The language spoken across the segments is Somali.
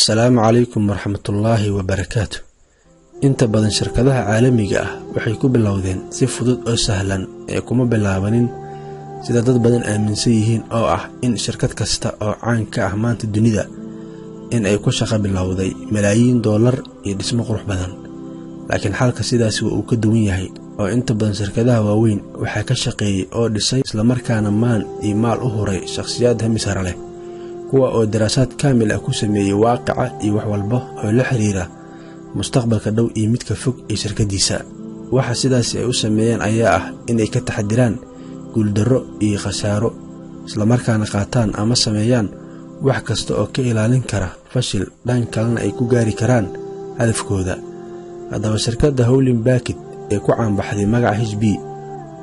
السلام عليكم ورحمة الله وبركاته. inta badan shirkadaha caalamiga ah waxay ku bilowdeen si fudud oo sahlan ee kuma bilaabanin sida dad badan aaminsan yihiin oo ah in shirkad kasta oo caan ka ah maanta dunida in ay ku shaqo bilowday malaayiin dollar iyo dhismo qurux badan. laakiin xalka sidaas uu ka duwan yahay oo inta badan shirkadaha waaweyn waxa ka shaqeeyay oo dhisay isla markaana maal u horay shakhsiyaad hemisar leh kuwa oo daraasaad kaamil ah ku sameeyay waaqica iyo wax walba oo la xiriira mustaqbalka dhow iyo midka fog ee shirkadiisa. waxa sidaas ay u sameeyeen ayaa ah in ay ka taxadiraan guuldarro iyo khasaaro isla markaana qaataan ama sameeyaan wax kasta oo ka ilaalin kara fashil dhan kalena ay ku gaari karaan hadafkooda. haddaba shirkadda Hewlett Packard ee ku caanbaxday magaca HP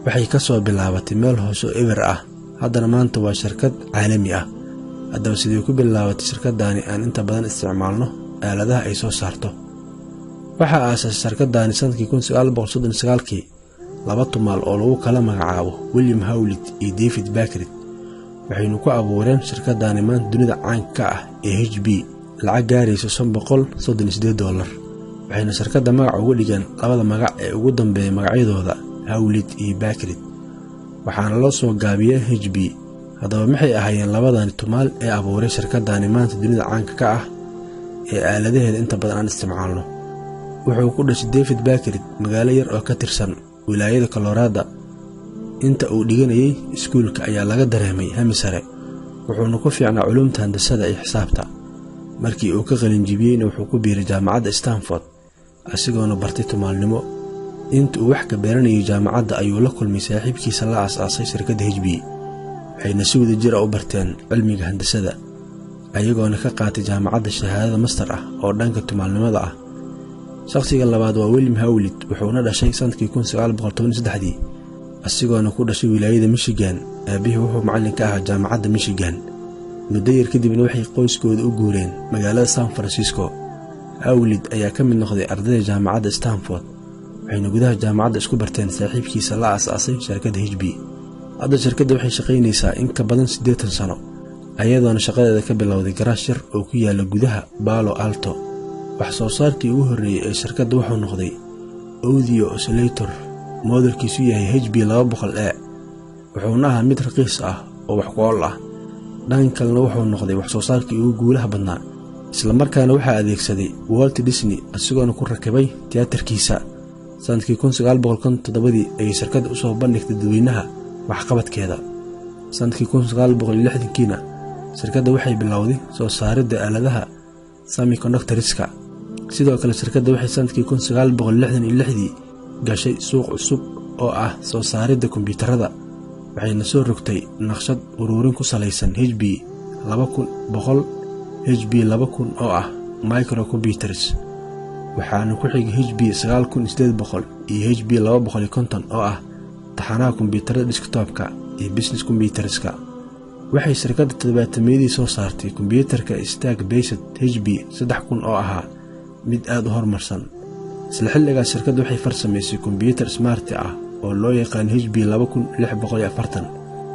waxay ka soo bilaabatay meel hoos oo eber ah, haddana maanta waa shirkad caalami ah. haddaba sidee ku bilaabatay shirkaddaani aan inta badan isticmaalno aaladaha ay soo saarto? waxaa aasaasay shirkaddaani sanadkii 1939 laba tumaal oo lagu kala magacaabo William Hewlett iyo David Packard waxaynu ku abuureen shirkaddaani maanta dunida caan ka ah ee HP lacag gaaraysa $538. waxayna shirkadda magac ugu dhigeen labada magac ee ugu dambeeyay magacyadooda Hewlett iyo Packard waxaana loo soo gaabiyay HP. haddaba maxay ahaayeen labadani tumaal ee abuuray shirkaddaani maanta dunida caanka ka ah ee aaladaheeda inta badan aan isticmaalno? wuxuu ku dhashay David Packard magaalo yar oo ka tirsan wilaayada Colorado. inta uu dhiganayay iskuulka ayaa laga dareemay hami sare, wuxuuna ku fiicnaa culuumta handasada iyo xisaabta. markii uu ka qalin jibiyeyna wuxuu ku biiray jaamacadda Stanford asigoona bartay tumaalnimo. inta uu wax ka baranayay jaamacadda ayuu la kulmay saaxiibkiisa la aasaasay shirkadda HP. waxayna si wadajir ah u barteen cilmiga handasada ayagoona ka qaatay jaamacadda shahaadada master ah oo dhanka tumaalnimada ah. shakhsiga labaad waa William Hewlett, wuxuuna dhashay sanadkii 1913 asigoona ku dhashay wilaayada Michigan. aabihii wuxuu macallin ka ahaa jaamacadda Michigan. muddo yar kadibna waxay qoyskooda u guureen magaalada San Francisco. Hewlett ayaa ka mid noqday ardayda jaamacadda Stanford, waxayna gudaha jaamacadda isku barteen saaxiibkiisa la aasaasay shirkadda HP. hadda shirkadda waxay shaqaynaysaa in ka badan 80 sano ayadoona shaqadeeda ka bilowday garaash yar oo ku yaala gudaha Palo Alto. wax soo saarkii ugu horreeyay ee shirkadda wuxuu noqday audio oscillator modelkiisu yahay HP 200A, wuxuuna ahaa mid raqiis ah oo wax ku ool ah. dhan kalena wuxuu noqday wax soo saarkii ugu guulaha badnaa, isla markaana waxaa adeegsaday Walt Disney asigoona ku rakibay tiyaatarkiisa. sanadkii 1907 ayay shirkadda u soo bandhigtay dadweynaha waxqabadkeeda. sanadkii 1960kiina shirkadda waxay bilowday soo saaridda aaladaha semiconductorska. sidoo kale shirkadda waxay sanadkii 1966 gashay suuq cusub oo ah soo saaridda kombiyuutarada, waxayna soo rogtay naqshad ururin ku salaysan HP 2100 HP 2000 oo ah microcomputers. waxaana ku xigay HP 9800 iyo HP 250 oo ah taxanaha kombiyuutarada desktopka iyo business computerska. waxay shirkadda 700 soo saartay kombiyuutarka stack based HP 3000 oo ahaa mid aad u horumarsan. isla xilligaas shirkaddu waxay farsamaysay kombiyuutar smart ah oo loo yaqaan HP 2640.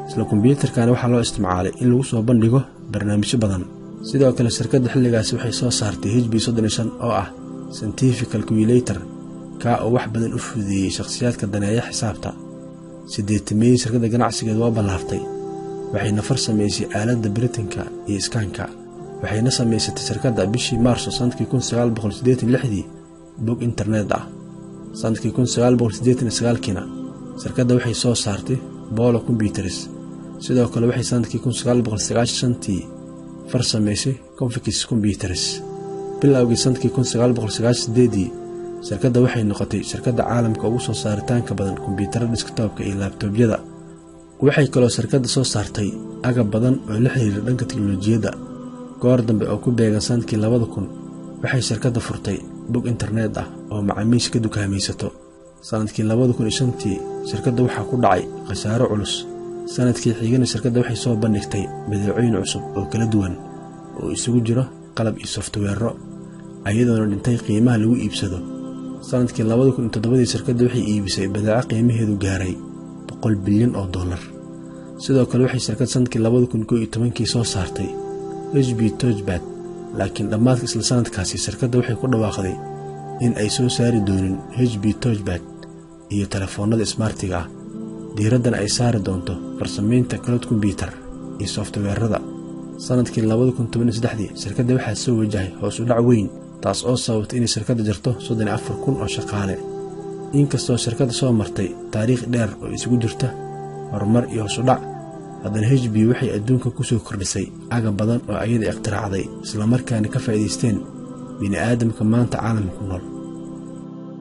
isla kombiyuutarkan waxaa loo isticmaalay in lagu soo bandhigo barnaamijyo badan. sidoo kale shirkadda xilligaas waxay soo saartay HP 35 oo ah scientific calculator ka oo wax badan u fududeeyay shakhsiyaadka daneeya xisaabta. 800 shirkadda ganacsigeedu waa ballaaftay, waxayna farsamaysay aaladda Britanka iyo iskaanka. waxayna samaysatay shirkadda bishii Maarso sanadkii 1986 bog internet ah. sanadkii 1989kiina shirkadda waxay soo saartay Polo Computers. sidoo kale waxay sanadkii 1995 farsamaysay Confix Computers. bilowgii sanadkii 1998 shirkadda waxay noqotay shirkadda caalamka ugu soo saaritaanka badan kombiyuutarada desktopka iyo laptopyada. waxay kaloo shirkadda soo saartay agab badan oo la xiriira dhanka tiknoolajiyadda. goor dambe oo ku beegan sanadkii 2000 waxay shirkadda furtay bog internet ah oo macaamiisha ka dukaamaysato. sanadkii 2005 shirkadda waxaa ku dhacay khasaaro culus. sanadkii xigana shirkadda waxay soo bandhigtay badeecooyin cusub oo kala duwan oo isugu jira qalab iyo software ayadoona dhintay qiimaha lagu iibsado. sanadkii 2007 shirkadda waxay iibisay badeeco qiimaheedu gaaray $100 bilyan. sidoo kale waxay shirkadda sanadkii 2011 soo saartay HP Touchpad laakiin dhammaadka isla sanadkaasi shirkadda waxay ku dhawaaqday in ay soo saari doonin HP Touchpad iyo telefoonnada smartiga ah. diiraddana ay saari doonto farsamaynta cloud computer iyo softweerada. sanadkii 2013 shirkadda waxaa soo wajahay hoos u dhac weyn, taas oo sababtay inay shirkadda jarto 34,000 oo shaqaale. inkastoo shirkadda soo martay taariikh dheer oo isugu jirta horumar iyo hoos u dhac, haddana HP waxay adduunka ku soo kordhisay agab badan oo ayada ikhtiraacday, isla markaana ka faa'iidaysteen bini'aadamka maanta caalamka ku nool.